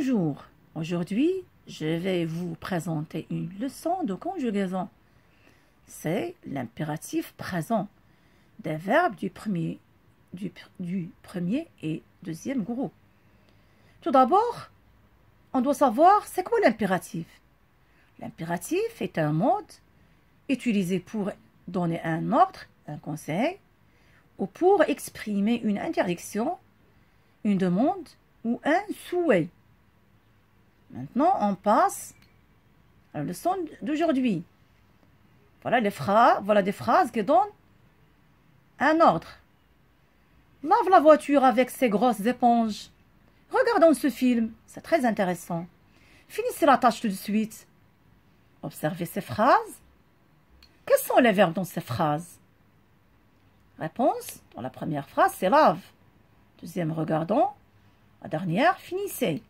Bonjour, aujourd'hui je vais vous présenter une leçon de conjugaison. C'est l'impératif présent des verbes du premier et deuxième groupe. Tout d'abord, on doit savoir c'est quoi l'impératif. L'impératif est un mode utilisé pour donner un ordre, un conseil, ou pour exprimer une interdiction, une demande ou un souhait. Maintenant, on passe à la leçon d'aujourd'hui. Voilà des phrases qui donnent un ordre. Lave la voiture avec ses grosses éponges. Regardons ce film, c'est très intéressant. Finissez la tâche tout de suite. Observez ces phrases. Quels sont les verbes dans ces phrases? Réponse, dans la première phrase, c'est lave. Deuxième, regardons. La dernière, finissez.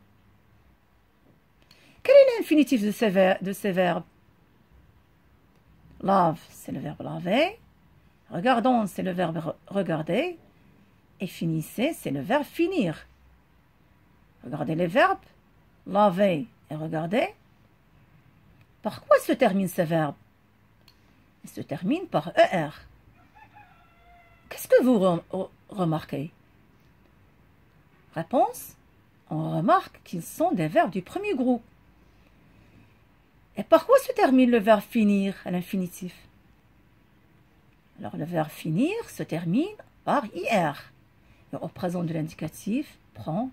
Quel est l'infinitif de ces verbes? Lave, c'est le verbe laver. Regardons, c'est le verbe regarder. Et finissez, c'est le verbe finir. Regardez les verbes. Laver et regarder. Par quoi se terminent ces verbes? Ils se terminent par ER. Qu'est-ce que vous remarquez? Réponse, on remarque qu'ils sont des verbes du premier groupe. Et par quoi se termine le verbe finir à l'infinitif? Alors le verbe finir se termine par IR. Et au présent de l'indicatif, prend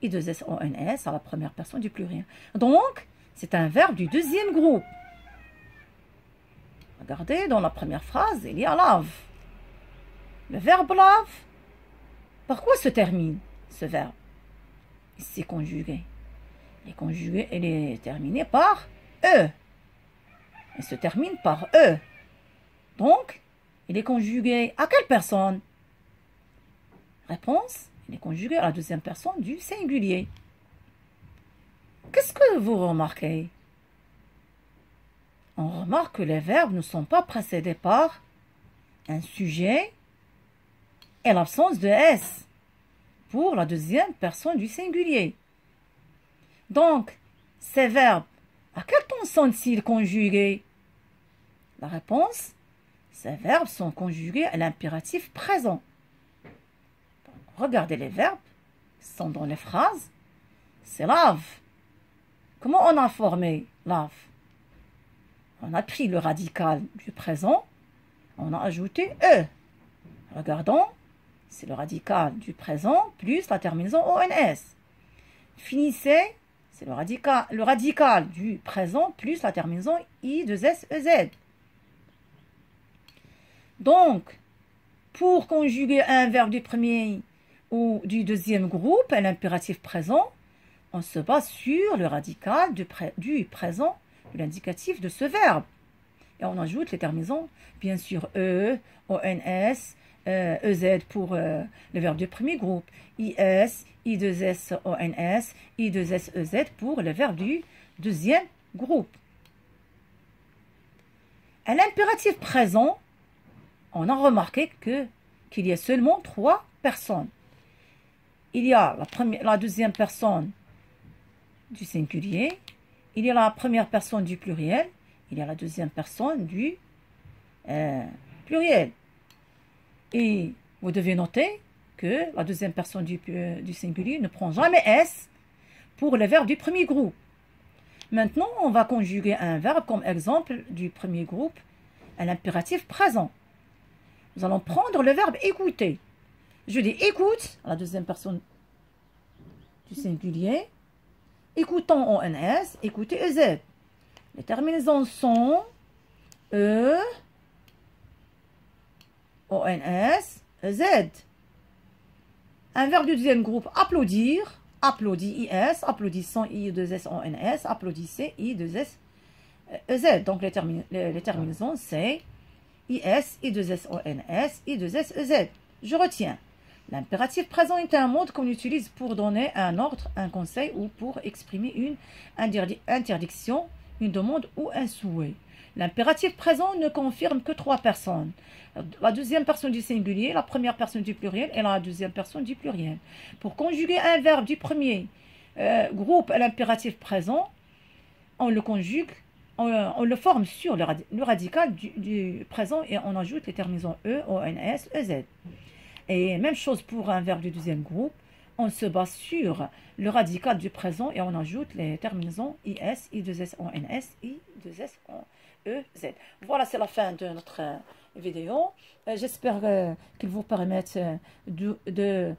I2SONS à la première personne du pluriel. Donc, c'est un verbe du deuxième groupe. Regardez, dans la première phrase, il y a lave. Le verbe lave, par quoi se termine ce verbe? C'est conjugué. Il est terminé par E. Il se termine par E. Donc, il est conjugué à quelle personne? Réponse, il est conjugué à la deuxième personne du singulier. Qu'est-ce que vous remarquez? On remarque que les verbes ne sont pas précédés par un sujet et l'absence de S pour la deuxième personne du singulier. Donc, ces verbes, à quel temps sont-ils conjugués? La réponse, ces verbes sont conjugués à l'impératif présent. Regardez les verbes qui sont dans les phrases. C'est lave. Comment on a formé lave? On a pris le radical du présent, on a ajouté E. Regardons, c'est le radical du présent plus la terminaison ONS. Finissez, c'est le radical du présent plus la terminaison I2SEZ. Donc, pour conjuguer un verbe du premier ou du deuxième groupe, l'impératif présent, on se base sur le radical du présent de l'indicatif de ce verbe. Et on ajoute les terminaisons, bien sûr, E, ONS, EZ pour le verbe du premier groupe, IS, I2S, ONS, I2S, EZ pour le verbe du deuxième groupe. À l'impératif présent, on a remarqué qu'il y a seulement 3 personnes. Il y a la deuxième personne du singulier, il y a la première personne du pluriel, il y a la deuxième personne du pluriel. Et vous devez noter que la deuxième personne du singulier ne prend jamais S pour le verbe du premier groupe. Maintenant, on va conjuguer un verbe comme exemple du premier groupe à l'impératif présent. Nous allons prendre le verbe écouter. Je dis écoute à la deuxième personne du singulier. Écoutons ONS, écoutez EZ. Les terminaisons sont E, ONS, EZ. Un verbe du deuxième groupe, applaudir. Applaudit IS, applaudissant I2S ONS, applaudissez I2S EZ. Donc les terminaisons c'est IS, I2S ONS, I2S EZ. Je retiens. L'impératif présent est un mode qu'on utilise pour donner un ordre, un conseil ou pour exprimer une interdiction, une demande ou un souhait. L'impératif présent ne confirme que 3 personnes. La deuxième personne du singulier, la première personne du pluriel et la deuxième personne du pluriel. Pour conjuguer un verbe du premier groupe à l'impératif présent, on le conjugue, on le forme sur le radical du présent et on ajoute les terminaisons E, ONS, EZ. Et même chose pour un verbe du deuxième groupe, on se base sur le radical du présent et on ajoute les terminaisons IS, I2S, ONS, I2S, EZ. Voilà, c'est la fin de notre vidéo. J'espère qu'il vous permette de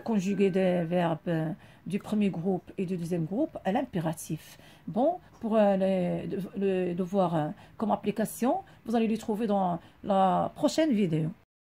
conjuguer des verbes du premier groupe et du deuxième groupe à l'impératif. Bon, pour le devoir comme application, vous allez les trouver dans la prochaine vidéo.